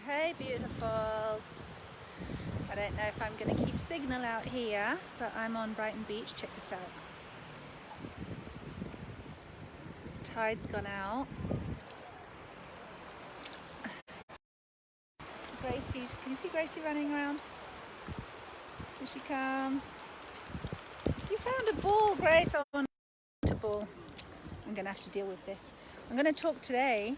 Hey beautifuls. I don't know if I'm going to keep signal out here, but I'm on Brighton Beach. Check this out. Tide's gone out. Gracie's, can you see Gracie running around? Here she comes. You found a ball, Grace. I want a ball. I'm going to have to deal with this. I'm going to talk today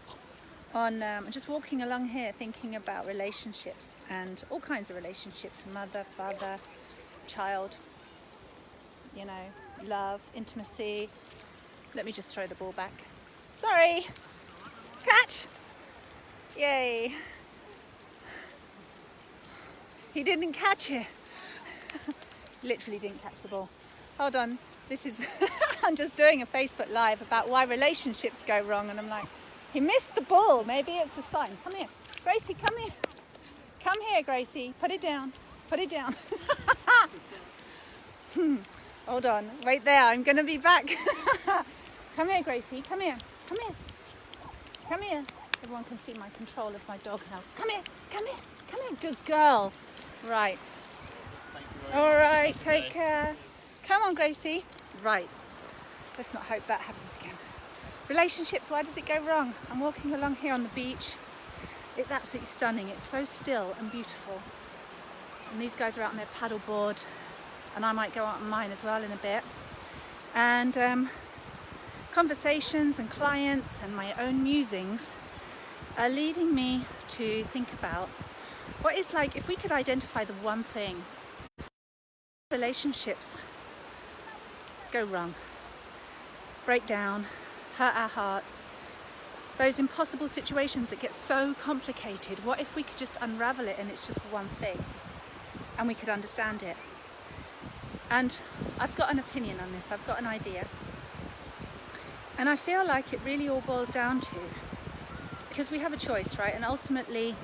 on just walking along here thinking about relationships and all kinds of relationships, mother, father, child, you know, love, intimacy. Let me just throw the ball back. Sorry. Catch. Yay. He didn't catch it. Literally didn't catch the ball. Hold on. This is I'm just doing a Facebook Live about why relationships go wrong, and I'm like, he missed the ball. Maybe it's a sign. Come here. Gracie, come here. Come here, Gracie. Put it down. Put it down. Hold on. Wait there. I'm going to be back. Come here, Gracie. Come here. Come here. Come here. Everyone can see my control of my dog now. Come here. Come here. Come here. Good girl. Right. All right. Take care. Come on, Gracie. Right. Let's not hope that happens again. Relationships, why does it go wrong? I'm walking along here on the beach. It's absolutely stunning. It's so still and beautiful. And these guys are out on their paddleboard, and I might go out on mine as well in a bit. And conversations and clients and my own musings are leading me to think about what it's like if we could identify the one thing. Relationships go wrong, break down, hurt our hearts, those impossible situations that get so complicated. What if we could just unravel it and it's just one thing and we could understand it? And I've got an opinion on this, I've got an idea. And I feel like it really all boils down to, because we have a choice, right? And ultimately,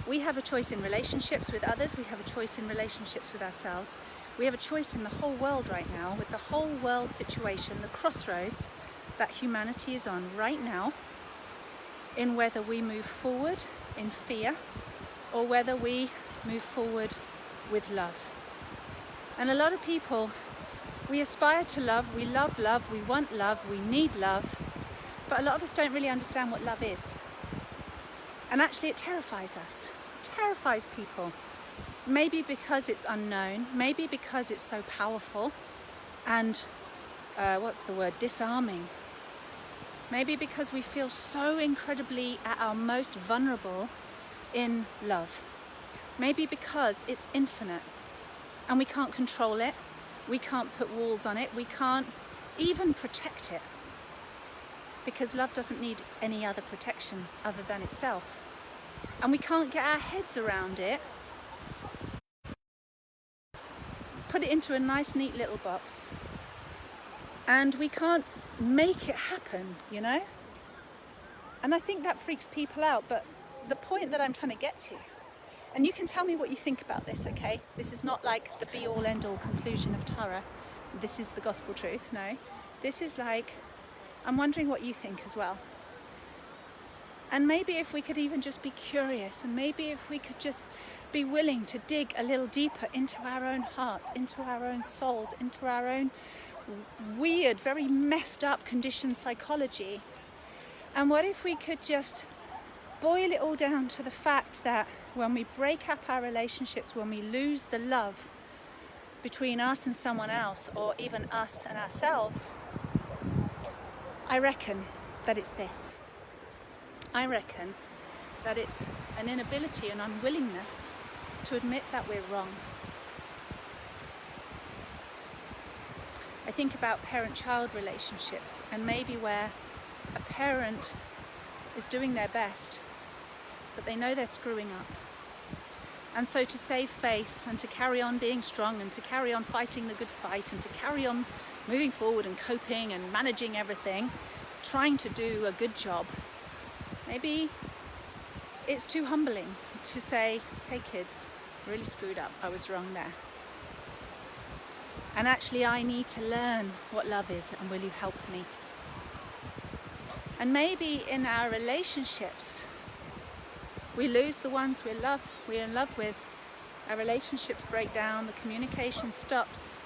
we have a choice in relationships with others, we have a choice in relationships with ourselves. We have a choice in the whole world right now, with the whole world situation, the crossroads that humanity is on right now, in whether we move forward in fear or whether we move forward with love. And a lot of people, we aspire to love, we love love, we want love, we need love, but a lot of us don't really understand what love is. And actually it terrifies us, it terrifies people. Maybe because it's unknown, maybe because it's so powerful and disarming. Maybe because we feel so incredibly at our most vulnerable in love. Maybe because it's infinite and we can't control it, we can't put walls on it, we can't even protect it. Because love doesn't need any other protection other than itself. And we can't get our heads around it, put it into a nice neat little box, and we can't make it happen, you know? And I think that freaks people out, but the point that I'm trying to get to, and you can tell me what you think about this, okay? This is not like the be-all end-all conclusion of Tara. This is the gospel truth, no. This is like, I'm wondering what you think as well. And maybe if we could even just be curious, and maybe if we could just be willing to dig a little deeper into our own hearts, into our own souls, into our own weird, very messed up conditioned psychology. And what if we could just boil it all down to the fact that when we break up our relationships, when we lose the love between us and someone else, or even us and ourselves, I reckon that it's this. I reckon that it's an inability, an unwillingness to admit that we're wrong. I think about parent-child relationships, and maybe where a parent is doing their best, but they know they're screwing up. And so to save face and to carry on being strong and to carry on fighting the good fight and to carry on moving forward and coping and managing everything, trying to do a good job, maybe it's too humbling to say, hey kids, really screwed up, I was wrong there. And actually I need to learn what love is, and will you help me? And maybe in our relationships, We lose the ones we're in love with. Our relationships break down, the communication stops.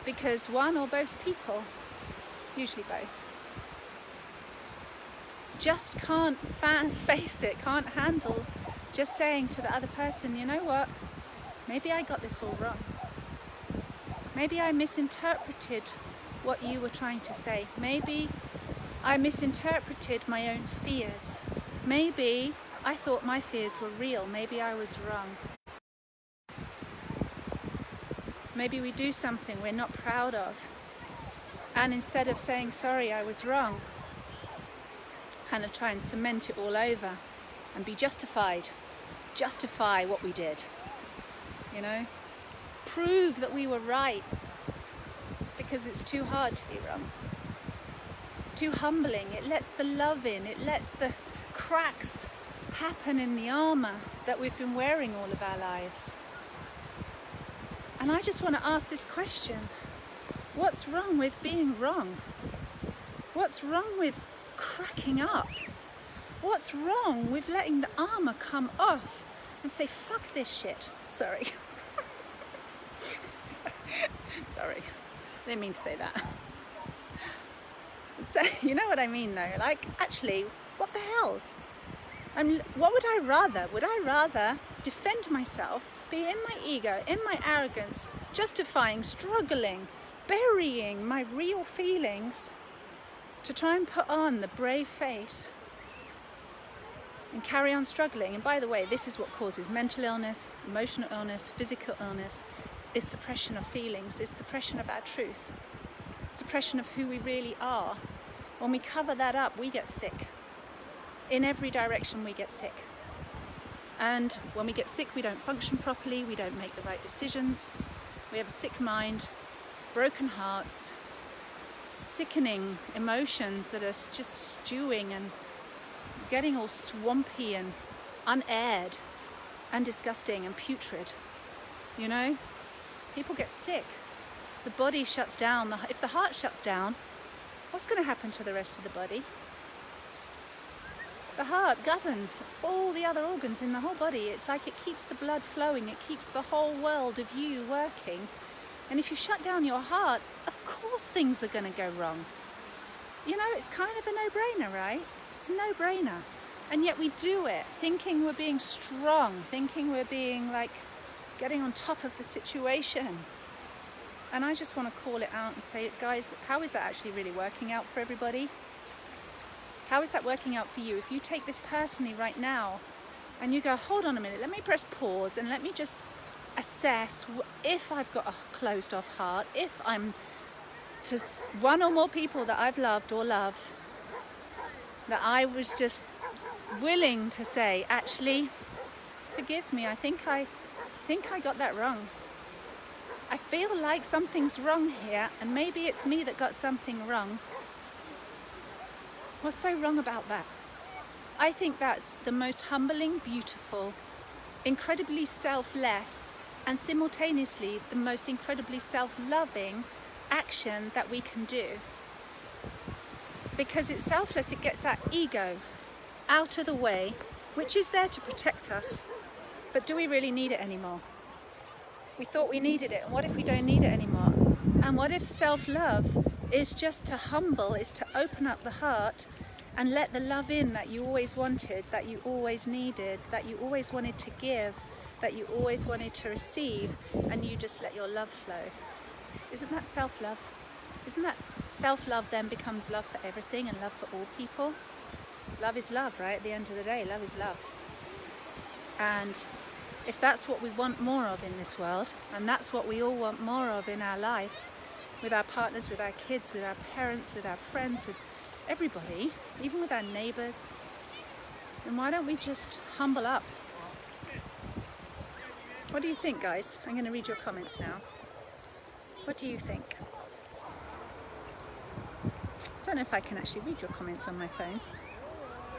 Because one or both people, usually both, just can't face it, can't handle just saying to the other person, you know what, maybe I got this all wrong. Maybe I misinterpreted what you were trying to say. Maybe I misinterpreted my own fears. Maybe I thought my fears were real. Maybe I was wrong. Maybe we do something we're not proud of, and instead of saying, sorry, I was wrong, kind of try and cement it all over and be justified. Justify what we did, you know? Prove that we were right, because it's too hard to be wrong. It's too humbling. It lets the love in. It lets the cracks happen in the armor that we've been wearing all of our lives. And I just want to ask this question. What's wrong with being wrong? What's wrong with cracking up? What's wrong with letting the armor come off and say, fuck this shit? Sorry. Sorry. I didn't mean to say that. So, you know what I mean though? Like, actually, what the hell? What would I rather? Would I rather defend myself, be in my ego, in my arrogance, justifying, struggling, burying my real feelings to try and put on the brave face and carry on struggling? And by the way, this is what causes mental illness, emotional illness, physical illness, is suppression of feelings, is suppression of our truth, suppression of who we really are. When we cover that up, we get sick. In every direction we get sick. And when we get sick, we don't function properly, we don't make the right decisions, we have a sick mind, broken hearts, sickening emotions that are just stewing and getting all swampy and unaired and disgusting and putrid, you know? People get sick. The body shuts down. If the heart shuts down, what's going to happen to the rest of the body? The heart governs all the other organs in the whole body. It's like it keeps the blood flowing. It keeps the whole world of you working. And if you shut down your heart, of course things are going to go wrong. You know, it's kind of a no-brainer, right? It's a no-brainer. And yet we do it, thinking we're being strong, thinking we're being like getting on top of the situation. And I just want to call it out and say, guys, how is that actually really working out for everybody? How is that working out for you? If you take this personally right now and you go, hold on a minute, let me press pause and let me just assess if I've got a closed off heart, if I'm to one or more people that I've loved or love, that I was just willing to say, actually, forgive me, I think I got that wrong. I feel like something's wrong here, and maybe it's me that got something wrong. What's so wrong about that? I think that's the most humbling, beautiful, incredibly selfless, and simultaneously the most incredibly self-loving action that we can do. Because it's selfless, it gets our ego out of the way, which is there to protect us. But do we really need it anymore? We thought we needed it, and what if we don't need it anymore? And what if self-love is just to humble, is to open up the heart and let the love in that you always wanted, that you always needed, that you always wanted to give, that you always wanted to receive, and you just let your love flow. Isn't that self-love? Isn't that self-love then becomes love for everything and love for all people? Love is love, right? At the end of the day, love is love. And if that's what we want more of in this world, and that's what we all want more of in our lives, with our partners, with our kids, with our parents, with our friends, with everybody, even with our neighbours, then why don't we just humble up? What do you think, guys? I'm going to read your comments now. What do you think? I don't know if I can actually read your comments on my phone.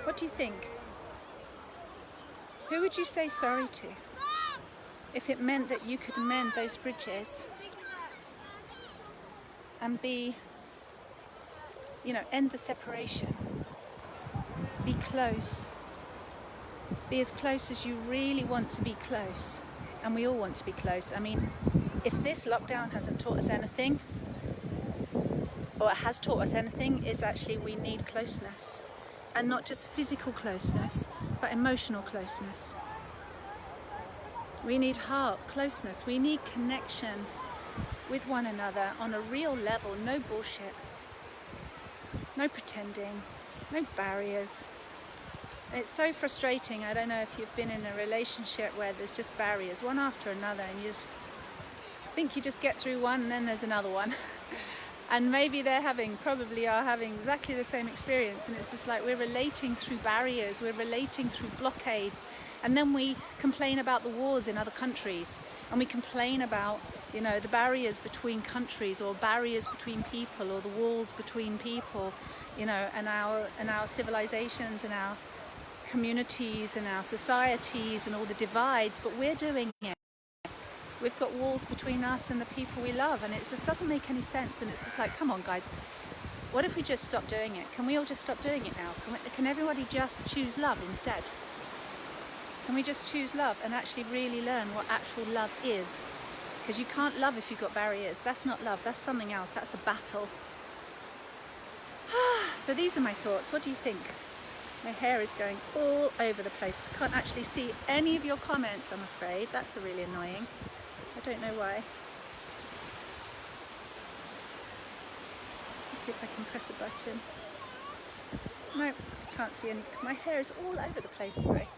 What do you think? Who would you say sorry to if it meant that you could mend those bridges and be, end the separation, be close, Be as close as you really want to be close. And we all want to be close. I mean, if this lockdown hasn't taught us anything, or it has taught us anything, is actually we need closeness. And not just physical closeness, but emotional closeness. We need heart closeness. We need connection with one another on a real level. No bullshit. No pretending. No barriers. And it's so frustrating. I don't know if you've been in a relationship where there's just barriers, one after another, and you just think you just get through one and then there's another one. And maybe probably are having exactly the same experience, and it's just like we're relating through barriers, we're relating through blockades, and then we complain about the wars in other countries, and we complain about, you know, the barriers between countries, or barriers between people, or the walls between people, you know, and our civilizations and our communities and our societies and all the divides, but we're doing it. We've got walls between us and the people we love, and it just doesn't make any sense. And it's just like, come on guys, what if we just stop doing it? Can we all just stop doing it now? Can everybody just choose love instead? Can we just choose love and actually really learn what actual love is? Because you can't love if you've got barriers. That's not love, that's something else, that's a battle. So these are my thoughts. What do you think? My hair is going all over the place. I can't actually see any of your comments, I'm afraid. That's really annoying. I don't know why. Let's see if I can press a button. No, can't see any. My hair is all over the place, sorry.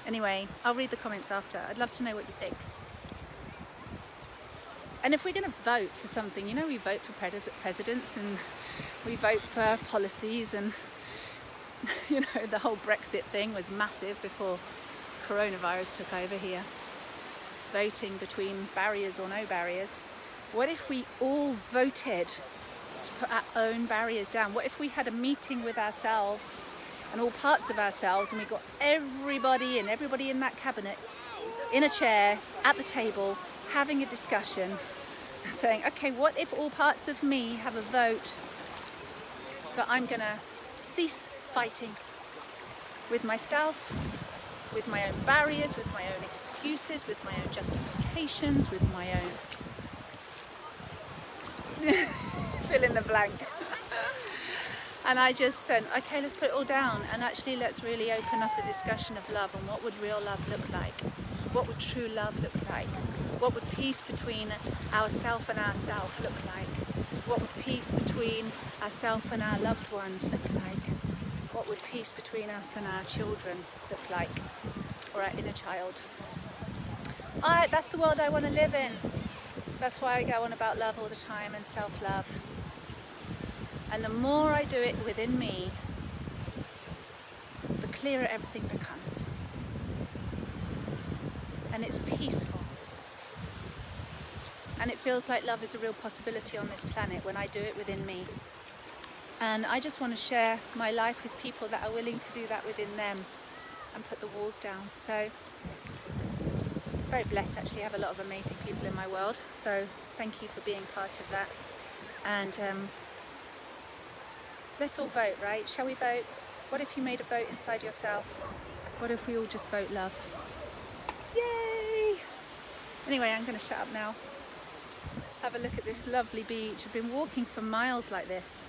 Anyway, I'll read the comments after. I'd love to know what you think. And if we're going to vote for something, you know, we vote for presidents and we vote for policies, and you know, the whole Brexit thing was massive before coronavirus took over here. Voting between barriers or no barriers. What if we all voted to put our own barriers down? What if we had a meeting with ourselves and all parts of ourselves, and we got everybody in that cabinet in a chair at the table having a discussion, saying, okay, what if all parts of me have a vote that I'm gonna cease fighting with myself, with my own barriers, with my own excuses, with my own justifications, with my own fill in the blank. And I just said, okay, let's put it all down, and actually let's really open up a discussion of love, and what would real love look like? What would true love look like? What would peace between ourself and ourself look like? What would peace between ourself and our loved ones look like? What would peace between us and our children look like? Or our inner child? That's the world I want to live in. That's why I go on about love all the time and self-love. And the more I do it within me, the clearer everything becomes. And it's peaceful. And it feels like love is a real possibility on this planet when I do it within me. And I just want to share my life with people that are willing to do that within them and put the walls down. So, very blessed actually. I have a lot of amazing people in my world. So thank you for being part of that. And let's all vote, right? Shall we vote? What if you made a vote inside yourself? What if we all just vote love? Yay! Anyway, I'm going to shut up now. Have a look at this lovely beach. I've been walking for miles like this.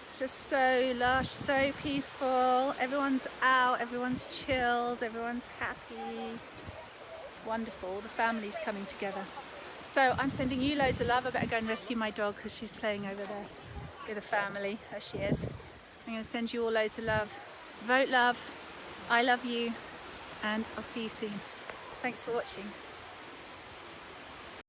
It's just so lush, so peaceful. Everyone's out, everyone's chilled, everyone's happy. It's wonderful. The family's coming together. So I'm sending you loads of love. I better go and rescue my dog because she's playing over there with the family. There she is. I'm going to send you all loads of love. Vote love. I love you. And I'll see you soon. Thanks for watching.